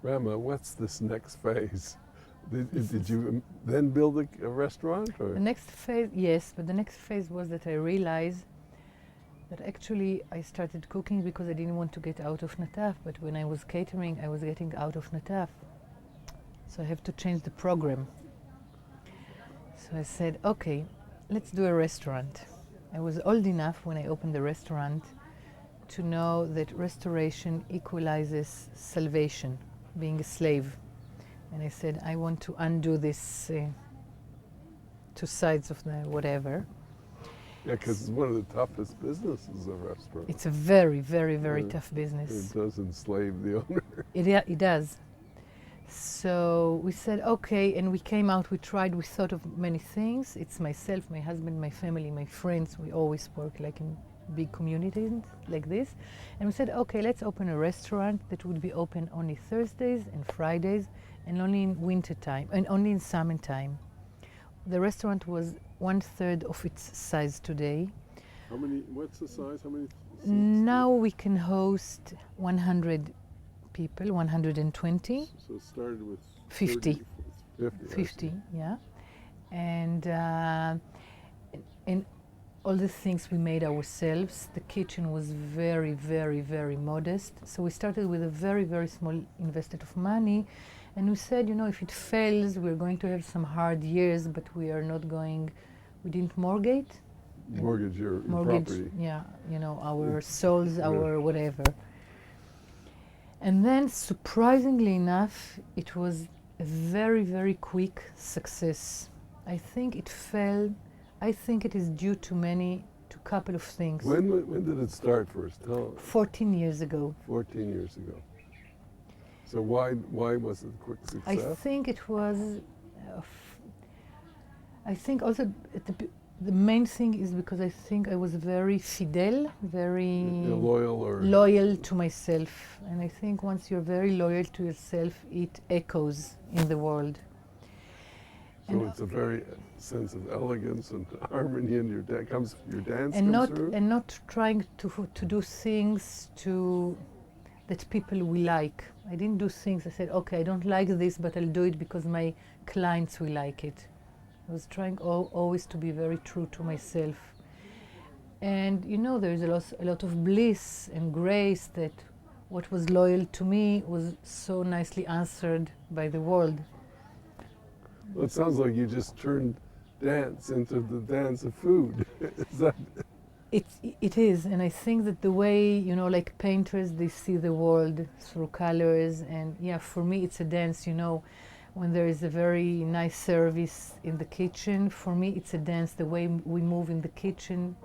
Rama, what's this next phase? Did you then build a restaurant? Or? The next phase, yes, but the next phase was that I realized that actually I started cooking because I didn't want to get out of Nataf, but when I was catering, I was getting out of Nataf. So I have to change the program. So I said, okay, let's do a restaurant. I was old enough when I opened the restaurant to know that restoration equalizes salvation, being a slave. And I said, I want to undo this two sides of the whatever. Yeah, because it's one of the toughest businesses, a restaurant. It's a very, very, very tough business. It does enslave the owner. It does. So we said, okay, and we came out, we tried, we thought of many things. It's myself, my husband, my family, my friends. We always work like in big communities like this. And we said, okay, let's open a restaurant that would be open only Thursdays and Fridays and only in winter time and only in summertime. The restaurant was 1/3 of its size today. How many, what's the size? How many seats? Now we can host 100 people, 120. So it started with 50. 50, yeah. And all the things we made ourselves. The kitchen was very, very, very modest. So we started with a very, very small investment of money. And we said, you know, if it fails, we're going to have some hard years, but we are not going, we didn't mortgage your property. Yeah, you know, our souls, our whatever. And then, surprisingly enough, it was a very, very quick success. I think it fell. I think it is due to a couple of things. When did it start first? 14 years ago. 14 years ago. So why was it a quick success? I think it was. I think also the main thing is because I think I was very fidel, very loyal to myself. And I think once you're very loyal to yourself, it echoes in the world. So and it's a very sense of elegance and harmony, and your dance comes through. And not trying to do things that people will like. I didn't do things. I said, okay, I don't like this, but I'll do it because my clients will like it. I was trying always to be very true to myself. And you know, there's a lot of bliss and grace that what was loyal to me was so nicely answered by the world. Well, it sounds like you just turned dance into the dance of food. Is that? It is, and I think that the way, you know, like painters, they see the world through colors, and yeah, for me it's a dance, you know. When there is a very nice service in the kitchen, for me it's a dance. The way we move in the kitchen,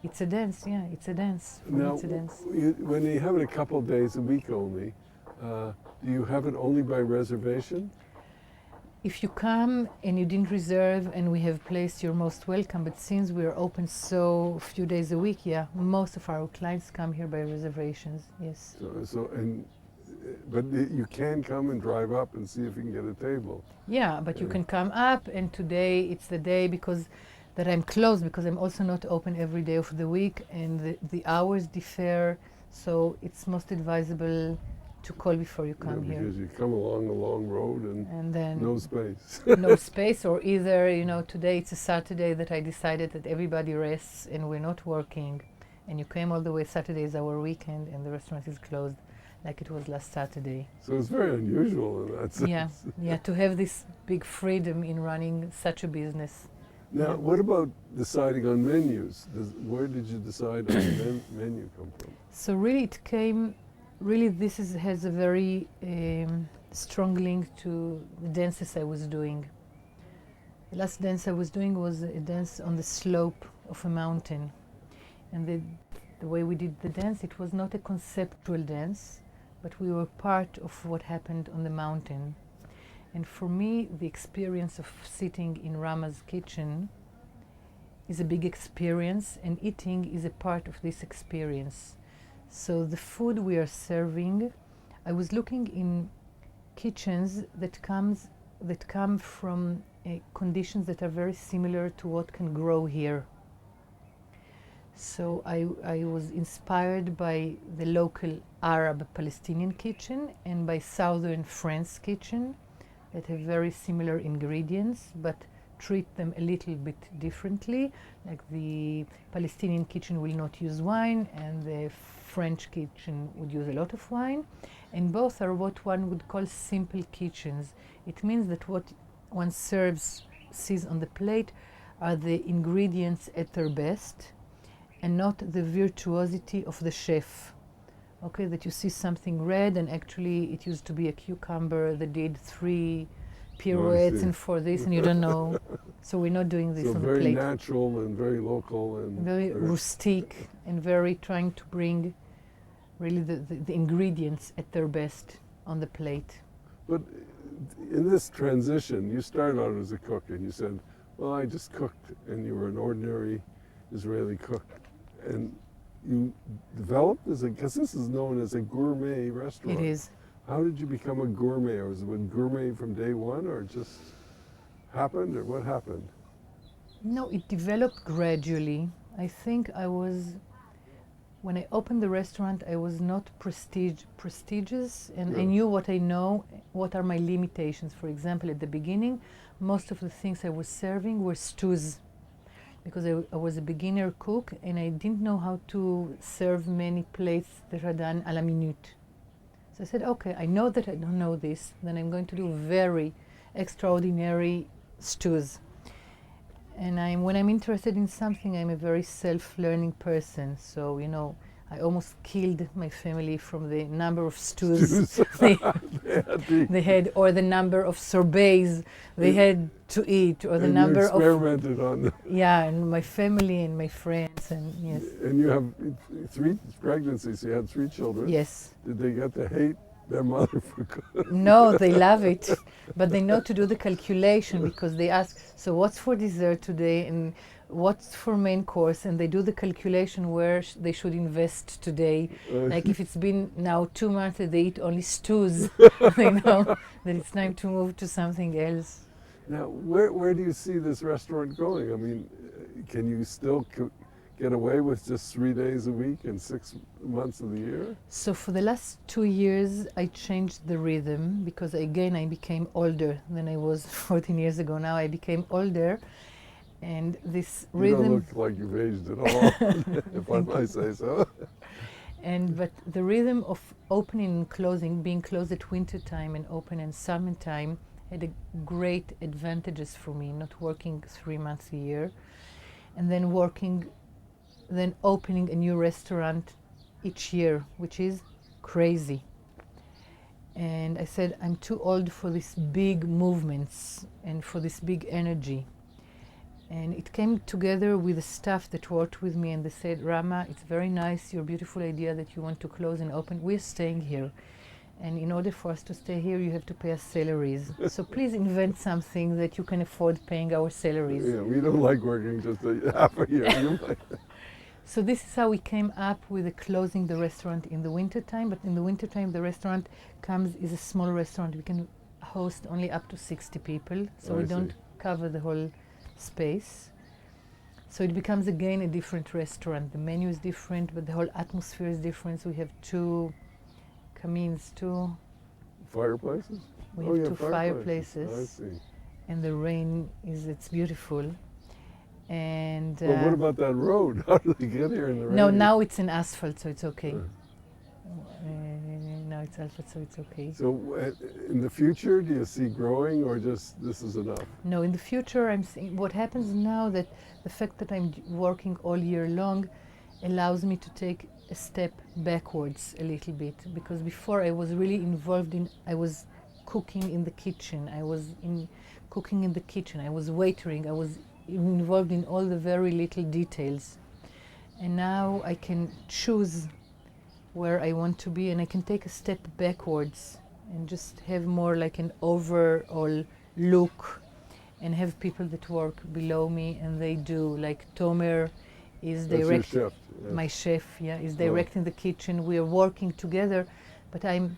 it's a dance, yeah, it's a dance. For me it's a dance. When you have it a couple of days a week only, do you have it only by reservation? If you come and you didn't reserve and we have place, you're most welcome. But since we're open so few days a week, yeah, most of our clients come here by reservations, yes. But you can come and drive up and see if you can get a table. Yeah, but you can come up, and today it's the day that I'm closed, because I'm also not open every day of the week, and the hours differ, so it's most advisable to call before you come here. Because you come along a long road and then no space. No space, or either, you know, today it's a Saturday that I decided that everybody rests and we're not working, and you came all the way, Saturday is our weekend and the restaurant is closed, like it was last Saturday. So it's very unusual in that sense. Yeah, to have this big freedom in running such a business. Now, what about deciding on menus? Where did you decide on the menu come from? So really this has a very strong link to the dances I was doing. The last dance I was doing was a dance on the slope of a mountain. And the way we did the dance, it was not a conceptual dance, but we were part of what happened on the mountain. And for me, the experience of sitting in Rama's kitchen is a big experience, and eating is a part of this experience. So the food we are serving, I was looking in kitchens that come from conditions that are very similar to what can grow here. So I was inspired by the local Arab Palestinian kitchen and by southern France kitchen that have very similar ingredients but treat them a little bit differently. Like the Palestinian kitchen will not use wine and the French kitchen would use a lot of wine. And both are what one would call simple kitchens. It means that what one sees on the plate are the ingredients at their best and not the virtuosity of the chef. Okay, that you see something red and actually it used to be a cucumber that did 3 pirouettes and 4 this and you don't know. So we're not doing this So on the very plate. natural and very local and Very rustic and very trying to bring really the ingredients at their best on the plate. But in this transition, you started out as a cook and you said, well, I just cooked, and you were an ordinary Israeli cook. And you developed because this is known as a gourmet restaurant. It is. How did you become a gourmet? Or was it gourmet from day one, or it just happened, or what happened? No, it developed gradually. I think when I opened the restaurant, I was not prestigious, and I knew what I know, what are my limitations. For example, at the beginning, most of the things I was serving were stews, because I was a beginner cook, and I didn't know how to serve many plates that are done à la minute. So I said, okay, I know that I don't know this, then I'm going to do very extraordinary stews. And when I'm interested in something, I'm a very self-learning person. So, I almost killed my family from the number of stews they had, or the number of sorbets they had to eat, or the and number you experimented on them. Yeah, and my family and my friends, and yes. And you have 3 pregnancies, you had 3 children. Yes. Did they get to hate their mother for cooking? No, they love it, but they know to do the calculation because they ask, so what's for dessert today and what's for main course, and they do the calculation where they should invest today. Like if it's been now 2 months that they eat only stews, they know that it's time to move to something else. Now, where do you see this restaurant going? I mean, can you still get away with just 3 days a week and 6 months of the year? So for the last 2 years, I changed the rhythm because again, I became older than I was 14 years ago. Now I became older, and this rhythm... You don't look like you've aged at all, if I might say so. But the rhythm of opening and closing, being closed at winter time and open in summertime, had a great advantages for me, not working 3 months a year, and then opening a new restaurant each year, which is crazy. And I said, I'm too old for these big movements and for this big energy. And it came together with the staff that worked with me, and they said, Rama, it's very nice, your beautiful idea that you want to close and open. We're staying here. And in order for us to stay here, you have to pay us salaries. So please invent something that you can afford paying our salaries. Yeah, we don't like working just half a year. So this is how we came up with closing the restaurant in the wintertime. But in the wintertime, the restaurant is a small restaurant. We can host only up to 60 people. So we don't cover the whole space. So it becomes again a different restaurant. The menu is different, but the whole atmosphere is different. So we have 2 camins, 2 fireplaces? We have 2 fireplaces. I see. And the rain it's beautiful. And But what about that road? How do they get here in the rain? No, now it's in asphalt, so it's okay. Now it's asphalt, so it's okay. So in the future, do you see growing, or just this is enough? No, in the future, I'm seeing what happens now, that the fact that I'm working all year long allows me to take a step backwards a little bit, because before I was really involved I was cooking in the kitchen, I was waitering, I was involved in all the very little details. And now I can choose where I want to be, and I can take a step backwards and just have more like an overall look and have people that work below me, and they do, like Tomer is directing, my chef, is directing the kitchen. We are working together, but I'm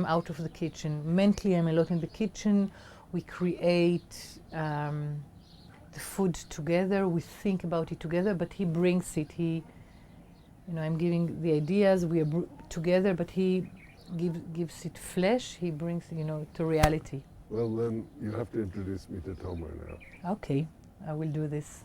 out of the kitchen. Mentally, I'm a lot in the kitchen. We create the food together. We think about it together, but he brings it. I'm giving the ideas. We are together, but he gives it flesh. He brings, to reality. Well, then you have to introduce me to Tomer now. Okay, I will do this.